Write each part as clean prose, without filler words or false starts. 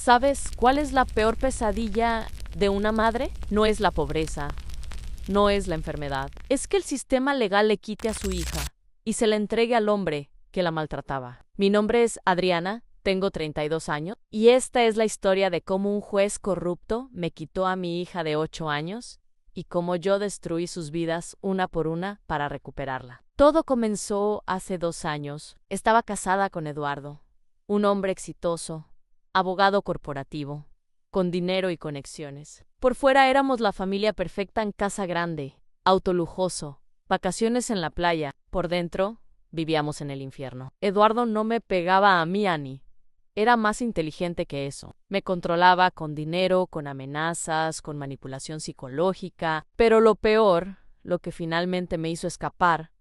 ¿Sabes cuál es la peor pesadilla de una madre? No es la pobreza, no es la enfermedad. Es que el sistema legal le quite a su hija y se la entregue al hombre que la maltrataba. Mi nombre es Adriana, tengo 32 años, y esta es la historia de cómo un juez corrupto me quitó a mi hija de 8 años y cómo yo destruí sus vidas una por una para recuperarla. Todo comenzó hace 2 años. Estaba casada con Eduardo, un hombre exitoso, abogado corporativo, con dinero y conexiones. Por fuera éramos la familia perfecta en casa grande, auto lujoso, vacaciones en la playa. Por dentro, vivíamos en el infierno. Eduardo no me pegaba a mí, Annie. Era más inteligente que eso. Me controlaba con dinero, con amenazas, con manipulación psicológica. Pero lo peor, lo que finalmente me hizo escapar,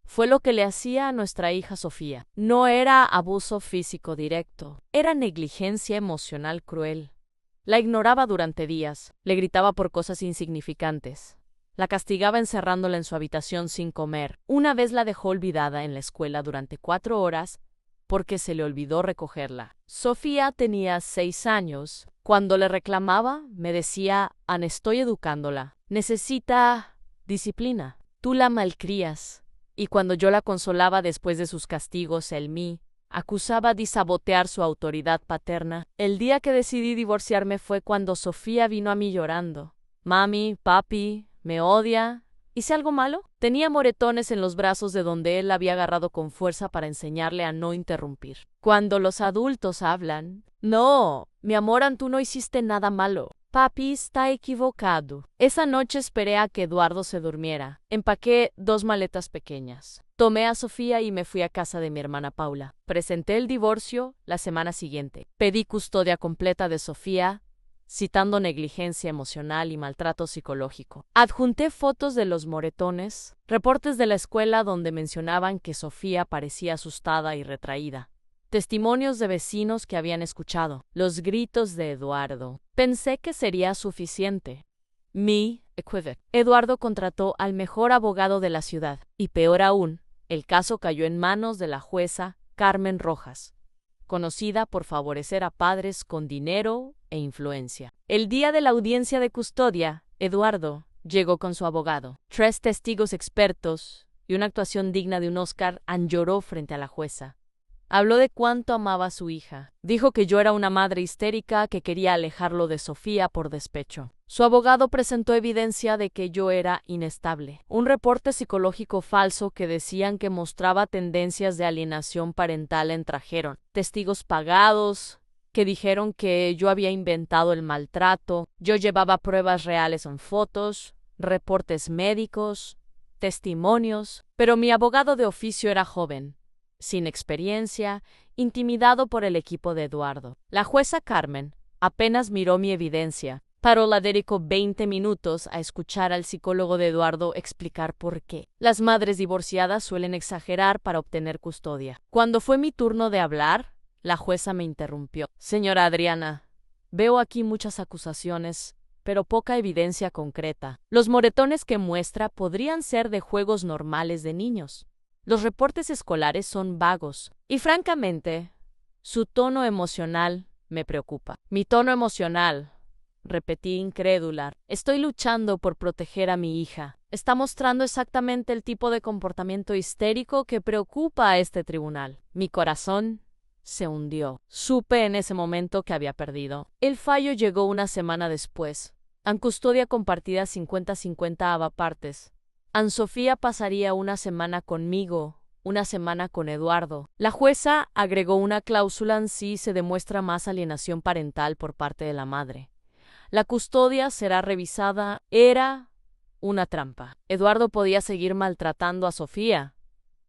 fue lo que le hacía a nuestra hija Sofía. No era abuso físico directo, era negligencia emocional cruel. La ignoraba durante días, le gritaba por cosas insignificantes. La castigaba encerrándola en su habitación sin comer. Una vez la dejó olvidada en la escuela durante 4 horas porque se le olvidó recogerla. Sofía tenía 6 años. Cuando le reclamaba, me decía: Ana, estoy educándola. Necesita disciplina. Tú la malcrías. Y cuando yo la consolaba después de sus castigos, me acusaba de sabotear su autoridad paterna. El día que decidí divorciarme fue cuando Sofía vino a mí llorando. Mami, papi, ¿me odia? ¿Hice algo malo? Tenía moretones en los brazos de donde él la había agarrado con fuerza para enseñarle a no interrumpir. Cuando los adultos hablan, no, mi amor, tú no hiciste nada malo. Papi está equivocado. Esa noche esperé a que Eduardo se durmiera. Empaqué 2 maletas pequeñas. Tomé a Sofía y me fui a casa de mi hermana Paula. Presenté el divorcio la semana siguiente. Pedí custodia completa de Sofía, citando negligencia emocional y maltrato psicológico. Adjunté fotos de los moretones, reportes de la escuela donde mencionaban que Sofía parecía asustada y retraída. Testimonios de vecinos que habían escuchado los gritos de Eduardo. Pensé que sería suficiente. Eduardo contrató al mejor abogado de la ciudad. Y peor aún, el caso cayó en manos de la jueza Carmen Rojas, conocida por favorecer a padres con dinero e influencia. El día de la audiencia de custodia, Eduardo llegó con su abogado. 3 testigos expertos y una actuación digna de un Oscar. Lloró frente a la jueza. Habló de cuánto amaba a su hija. Dijo que yo era una madre histérica que quería alejarlo de Sofía por despecho. Su abogado presentó evidencia de que yo era inestable. Un reporte psicológico falso que decían que mostraba tendencias de alienación parental trajeron. Testigos pagados que dijeron que yo había inventado el maltrato. Yo llevaba pruebas reales en fotos, reportes médicos, testimonios. Pero mi abogado de oficio era joven, sin experiencia, intimidado por el equipo de Eduardo. La jueza Carmen apenas miró mi evidencia, pero la dedicó 20 minutos a escuchar al psicólogo de Eduardo explicar por qué. Las madres divorciadas suelen exagerar para obtener custodia. Cuando fue mi turno de hablar, la jueza me interrumpió. Señora Adriana, veo aquí muchas acusaciones, pero poca evidencia concreta. Los moretones que muestra podrían ser de juegos normales de niños. Los reportes escolares son vagos y, francamente, su tono emocional me preocupa. Mi tono emocional, repetí incrédula. Estoy luchando por proteger a mi hija. Está mostrando exactamente el tipo de comportamiento histérico que preocupa a este tribunal. Mi corazón se hundió. Supe en ese momento que había perdido. El fallo llegó una semana después. En custodia compartida 50-50 a partes. Sofía pasaría una semana conmigo, una semana con Eduardo. La jueza agregó una cláusula en si se demuestra más alienación parental por parte de la madre. La custodia será revisada. Era una trampa. Eduardo podía seguir maltratando a Sofía,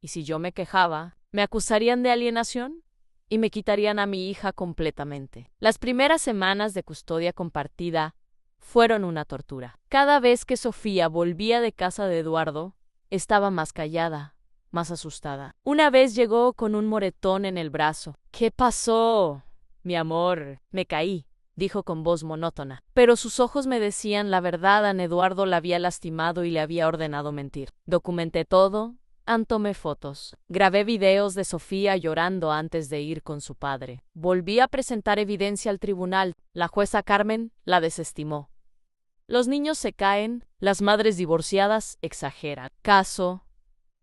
y si yo me quejaba, me acusarían de alienación y me quitarían a mi hija completamente. Las primeras semanas de custodia compartida fueron una tortura. Cada vez que Sofía volvía de casa de Eduardo, estaba más callada, más asustada. Una vez llegó con un moretón en el brazo. ¿Qué pasó? Mi amor, me caí, dijo con voz monótona. Pero sus ojos me decían la verdad. Eduardo la había lastimado y le había ordenado mentir. Documenté todo. Tomé fotos. Grabé videos de Sofía llorando antes de ir con su padre. Volví a presentar evidencia al tribunal. La jueza Carmen la desestimó. Los niños se caen, las madres divorciadas exageran. Caso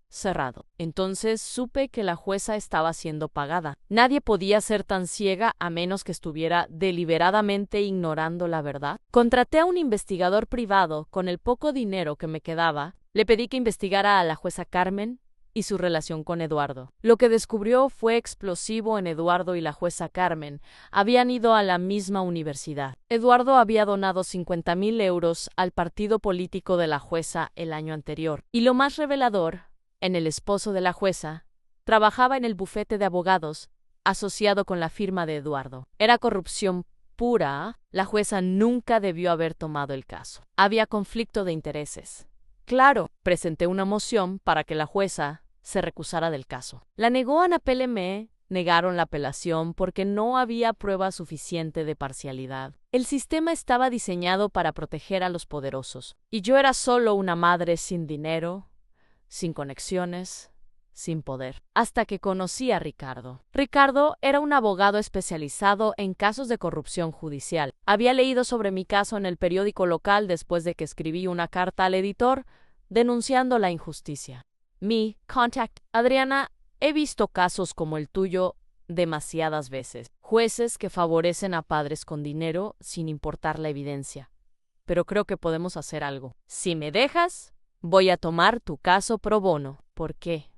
cerrado. Entonces supe que la jueza estaba siendo pagada. Nadie podía ser tan ciega a menos que estuviera deliberadamente ignorando la verdad. Contraté a un investigador privado con el poco dinero que me quedaba. Le pedí que investigara a la jueza Carmen y su relación con Eduardo. Lo que descubrió fue explosivo en Eduardo y la jueza Carmen. Habían ido a la misma universidad. Eduardo había donado 50,000 euros al partido político de la jueza el año anterior. Y lo más revelador, en el esposo de la jueza, trabajaba en el bufete de abogados, asociado con la firma de Eduardo. Era corrupción pura. La jueza nunca debió haber tomado el caso. Había conflicto de intereses. Claro, presenté una moción para que la jueza se recusara del caso. La negó Anapel. Negaron la apelación porque no había prueba suficiente de parcialidad. El sistema estaba diseñado para proteger a los poderosos, y yo era solo una madre sin dinero, sin conexiones, sin poder. Hasta que conocí a Ricardo. Ricardo era un abogado especializado en casos de corrupción judicial. Había leído sobre mi caso en el periódico local después de que escribí una carta al editor denunciando la injusticia. Mi contact. Adriana, he visto casos como el tuyo demasiadas veces. Jueces que favorecen a padres con dinero sin importar la evidencia. Pero creo que podemos hacer algo. Si me dejas, voy a tomar tu caso pro bono. ¿Por qué?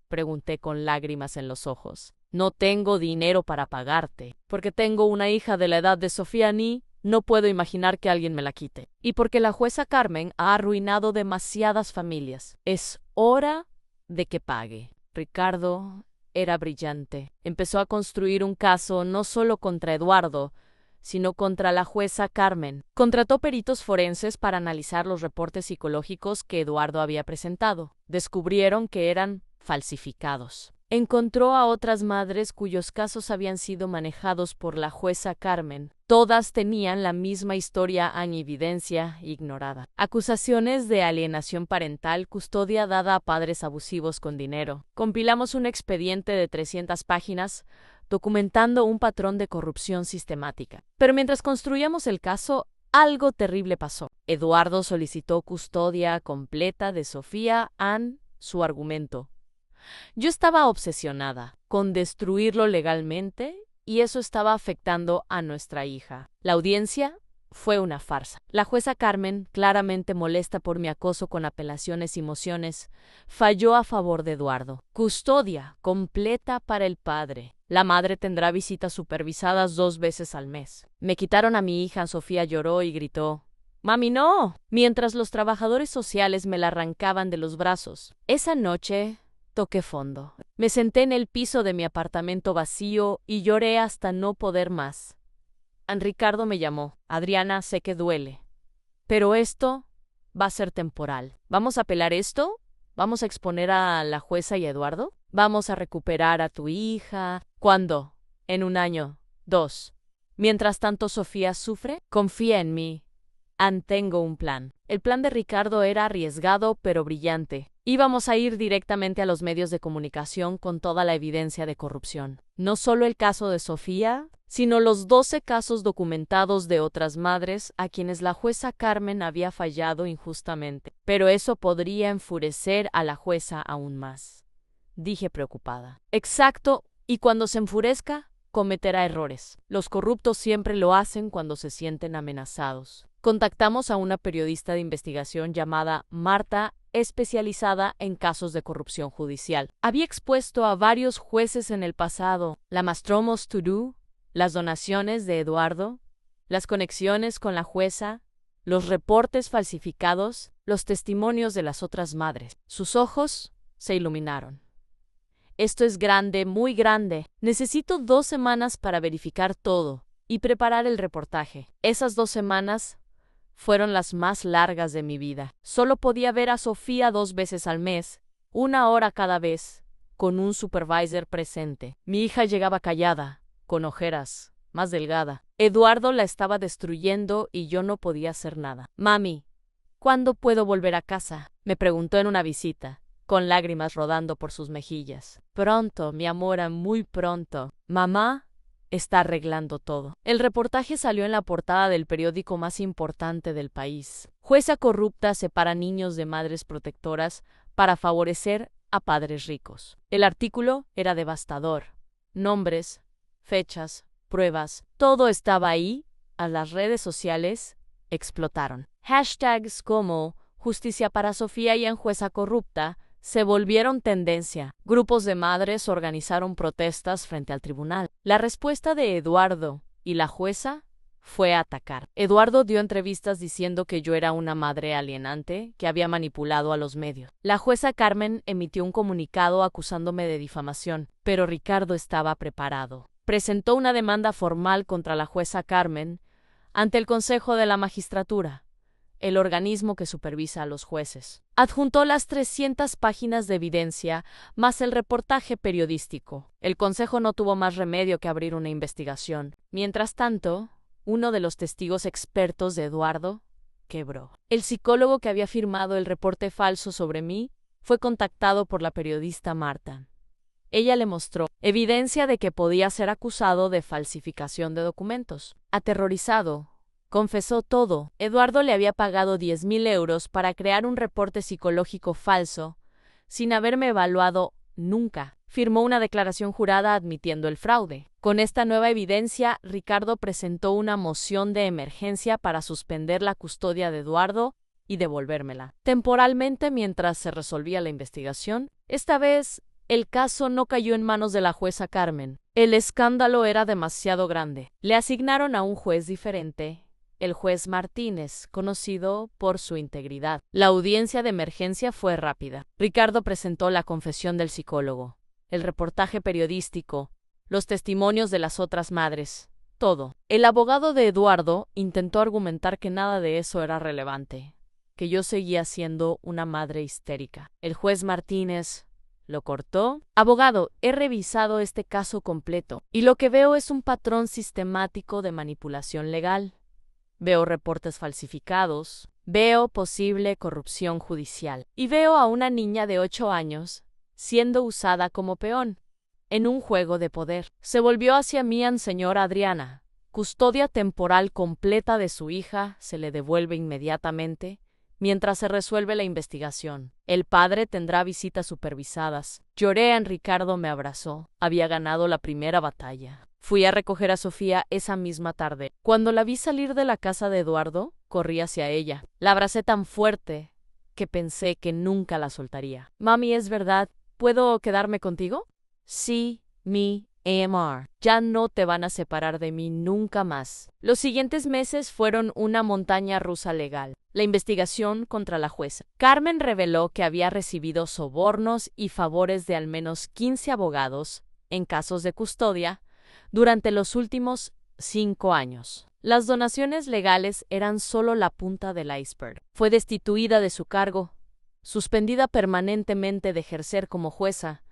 Pregunté con lágrimas en los ojos. No tengo dinero para pagarte. Porque tengo una hija de la edad de Sofía Ni, no puedo imaginar que alguien me la quite. Y porque la jueza Carmen ha arruinado demasiadas familias. Es hora de que pague. Ricardo era brillante. Empezó a construir un caso no solo contra Eduardo, sino contra la jueza Carmen. Contrató peritos forenses para analizar los reportes psicológicos que Eduardo había presentado. Descubrieron que eran falsificados. Encontró a otras madres cuyos casos habían sido manejados por la jueza Carmen. Todas tenían la misma historia en evidencia ignorada. Acusaciones de alienación parental, custodia dada a padres abusivos con dinero. Compilamos un expediente de 300 páginas documentando un patrón de corrupción sistemática. Pero mientras construíamos el caso, algo terrible pasó. Eduardo solicitó custodia completa de Sofía Ann, su argumento. Yo estaba obsesionada con destruirlo legalmente y eso estaba afectando a nuestra hija. La audiencia fue una farsa. La jueza Carmen, claramente molesta por mi acoso con apelaciones y mociones, falló a favor de Eduardo. Custodia completa para el padre. La madre tendrá visitas supervisadas 2 veces al mes. Me quitaron a mi hija. Sofía lloró y gritó: «¡Mami, no!», mientras los trabajadores sociales me la arrancaban de los brazos. Esa noche toqué fondo. Me senté en el piso de mi apartamento vacío y lloré hasta no poder más. Ricardo me llamó. «Adriana, sé que duele, pero esto va a ser temporal. ¿Vamos a apelar esto? ¿Vamos a exponer a la jueza y a Eduardo? ¿Vamos a recuperar a tu hija? ¿Cuándo? ¿En 1 año? 2. Mientras tanto, Sofía sufre. Confía en mí. Tengo un plan». El plan de Ricardo era arriesgado pero brillante. Íbamos a ir directamente a los medios de comunicación con toda la evidencia de corrupción. No solo el caso de Sofía, sino los 12 casos documentados de otras madres a quienes la jueza Carmen había fallado injustamente. Pero eso podría enfurecer a la jueza aún más, dije preocupada. Exacto, y cuando se enfurezca, cometerá errores. Los corruptos siempre lo hacen cuando se sienten amenazados. Contactamos a una periodista de investigación llamada Marta, especializada en casos de corrupción judicial. Había expuesto a varios jueces en el pasado: la Mastromos Tudú, las donaciones de Eduardo, las conexiones con la jueza, los reportes falsificados, los testimonios de las otras madres. Sus ojos se iluminaron. «Esto es grande, muy grande. Necesito 2 semanas para verificar todo y preparar el reportaje». Esas 2 semanas fueron las más largas de mi vida. Solo podía ver a Sofía 2 veces al mes, 1 hora cada vez, con un supervisor presente. Mi hija llegaba callada, con ojeras, más delgada. Eduardo la estaba destruyendo y yo no podía hacer nada. «Mami, ¿cuándo puedo volver a casa?», me preguntó en una visita. con lágrimas rodando por sus mejillas. Pronto, mi amor, muy pronto. Mamá está arreglando todo. El reportaje salió en la portada del periódico más importante del país. Jueza corrupta separa niños de madres protectoras para favorecer a padres ricos. El artículo era devastador. Nombres, fechas, pruebas, todo estaba ahí. A las redes sociales explotaron. Hashtags como Justicia para Sofía y en jueza corrupta se volvieron tendencia. Grupos de madres organizaron protestas frente al tribunal. La respuesta de Eduardo y la jueza fue atacar. Eduardo dio entrevistas diciendo que yo era una madre alienante que había manipulado a los medios. La jueza Carmen emitió un comunicado acusándome de difamación, pero Ricardo estaba preparado. Presentó una demanda formal contra la jueza Carmen ante el Consejo de la Magistratura, el organismo que supervisa a los jueces. Adjuntó las 300 páginas de evidencia más el reportaje periodístico. El Consejo no tuvo más remedio que abrir una investigación. Mientras tanto, uno de los testigos expertos de Eduardo quebró. El psicólogo que había firmado el reporte falso sobre mí fue contactado por la periodista Marta. Ella le mostró evidencia de que podía ser acusado de falsificación de documentos. Aterrorizado, confesó todo. Eduardo le había pagado 10.000 euros para crear un reporte psicológico falso, sin haberme evaluado nunca. Firmó una declaración jurada admitiendo el fraude. Con esta nueva evidencia, Ricardo presentó una moción de emergencia para suspender la custodia de Eduardo y devolvérmela temporalmente mientras se resolvía la investigación. Esta vez, el caso no cayó en manos de la jueza Carmen. El escándalo era demasiado grande. Le asignaron a un juez diferente, el juez Martínez, conocido por su integridad. La audiencia de emergencia fue rápida. Ricardo presentó la confesión del psicólogo, el reportaje periodístico, los testimonios de las otras madres, todo. El abogado de Eduardo intentó argumentar que nada de eso era relevante, que yo seguía siendo una madre histérica. El juez Martínez lo cortó. Abogado, he revisado este caso completo y lo que veo es un patrón sistemático de manipulación legal. Veo reportes falsificados, veo posible corrupción judicial y veo a una niña de 8 años siendo usada como peón en un juego de poder. Se volvió hacia mí, señora Adriana. Custodia temporal completa de su hija se le devuelve inmediatamente mientras se resuelve la investigación. El padre tendrá visitas supervisadas. Lloré. Ricardo me abrazó. Había ganado la primera batalla. Fui a recoger a Sofía esa misma tarde. Cuando la vi salir de la casa de Eduardo, corrí hacia ella. La abracé tan fuerte que pensé que nunca la soltaría. Mami, ¿es verdad? ¿Puedo quedarme contigo? Sí, mi amor. Ya no te van a separar de mí nunca más. Los siguientes meses fueron una montaña rusa legal. La investigación contra la jueza Carmen reveló que había recibido sobornos y favores de al menos 15 abogados en casos de custodia durante los últimos 5 años. Las donaciones legales eran solo la punta del iceberg. Fue destituida de su cargo, suspendida permanentemente de ejercer como jueza,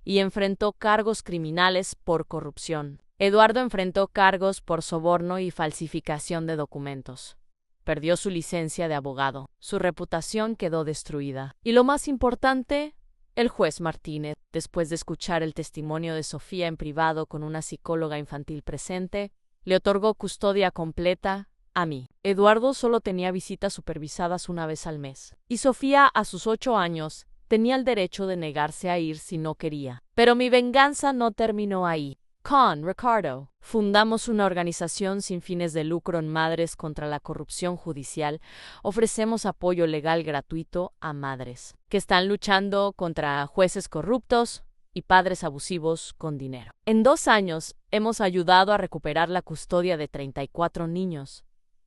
y enfrentó cargos criminales por corrupción. Eduardo enfrentó cargos por soborno y falsificación de documentos. Perdió su licencia de abogado. Su reputación quedó destruida. Y lo más importante, el juez Martínez, después de escuchar el testimonio de Sofía en privado con una psicóloga infantil presente, le otorgó custodia completa a mí. Eduardo solo tenía visitas supervisadas una vez al mes. Y Sofía, a sus 8 años, tenía el derecho de negarse a ir si no quería. Pero mi venganza no terminó ahí. Con Ricardo fundamos una organización sin fines de lucro en Madres contra la Corrupción Judicial. Ofrecemos apoyo legal gratuito a madres que están luchando contra jueces corruptos y padres abusivos con dinero. En 2 años hemos ayudado a recuperar la custodia de 34 niños.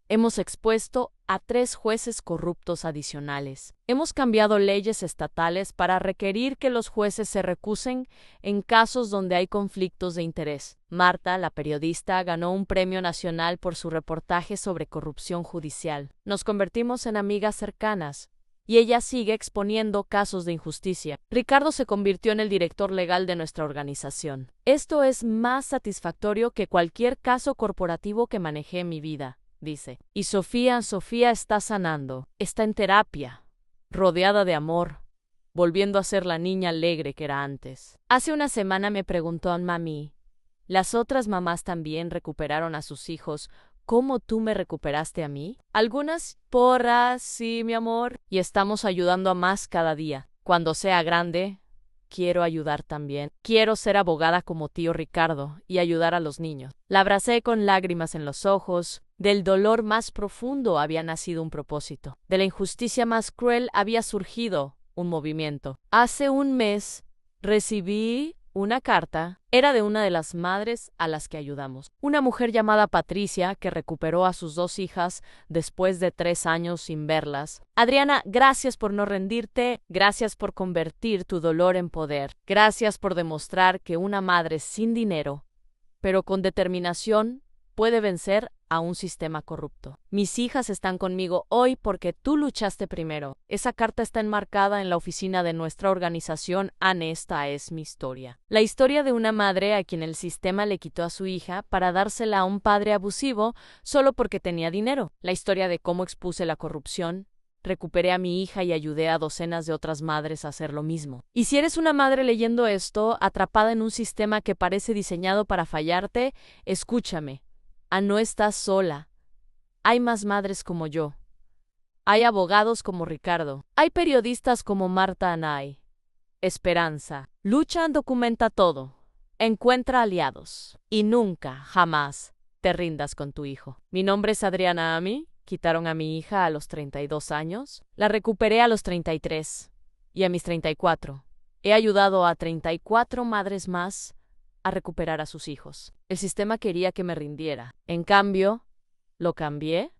Hemos expuesto a 3 jueces corruptos adicionales. Hemos cambiado leyes estatales para requerir que los jueces se recusen en casos donde hay conflictos de interés. Marta, la periodista, ganó un premio nacional por su reportaje sobre corrupción judicial. Nos convertimos en amigas cercanas y ella sigue exponiendo casos de injusticia. Ricardo se convirtió en el director legal de nuestra organización. Esto es más satisfactorio que cualquier caso corporativo que manejé en mi vida, dice. Y Sofía está sanando, está en terapia, rodeada de amor, volviendo a ser la niña alegre que era antes. Hace una semana me preguntó a mami, ¿las otras mamás también recuperaron a sus hijos como tú me recuperaste a mí? Algunas, porras, sí, mi amor, y estamos ayudando a más cada día. Cuando sea grande, quiero ayudar también. Quiero ser abogada como tío Ricardo y ayudar a los niños. La abracé con lágrimas en los ojos. Del dolor más profundo había nacido un propósito. De la injusticia más cruel había surgido un movimiento. Hace un mes recibí una carta. Era de una de las madres a las que ayudamos. Una mujer llamada Patricia que recuperó a sus 2 hijas después de 3 años sin verlas. Adriana, gracias por no rendirte, gracias por convertir tu dolor en poder, gracias por demostrar que una madre sin dinero, pero con determinación, puede vencer a un sistema corrupto. Mis hijas están conmigo hoy porque tú luchaste primero. Esa carta está enmarcada en la oficina de nuestra organización. Esta es mi historia. La historia de una madre a quien el sistema le quitó a su hija para dársela a un padre abusivo solo porque tenía dinero. La historia de cómo expuse la corrupción, recuperé a mi hija y ayudé a docenas de otras madres a hacer lo mismo. Y si eres una madre leyendo esto, atrapada en un sistema que parece diseñado para fallarte, escúchame. No estás sola. Hay más madres como yo. Hay abogados como Ricardo. Hay periodistas como Marta Anay. Esperanza. Lucha documenta todo. Encuentra aliados. Y nunca, jamás, te rindas con tu hijo. Mi nombre es Adriana Ami. Quitaron a mi hija a los 32 años. La recuperé a los 33. Y a mis 34. He ayudado a 34 madres más a recuperar a sus hijos. El sistema quería que me rindiera. En cambio, lo cambié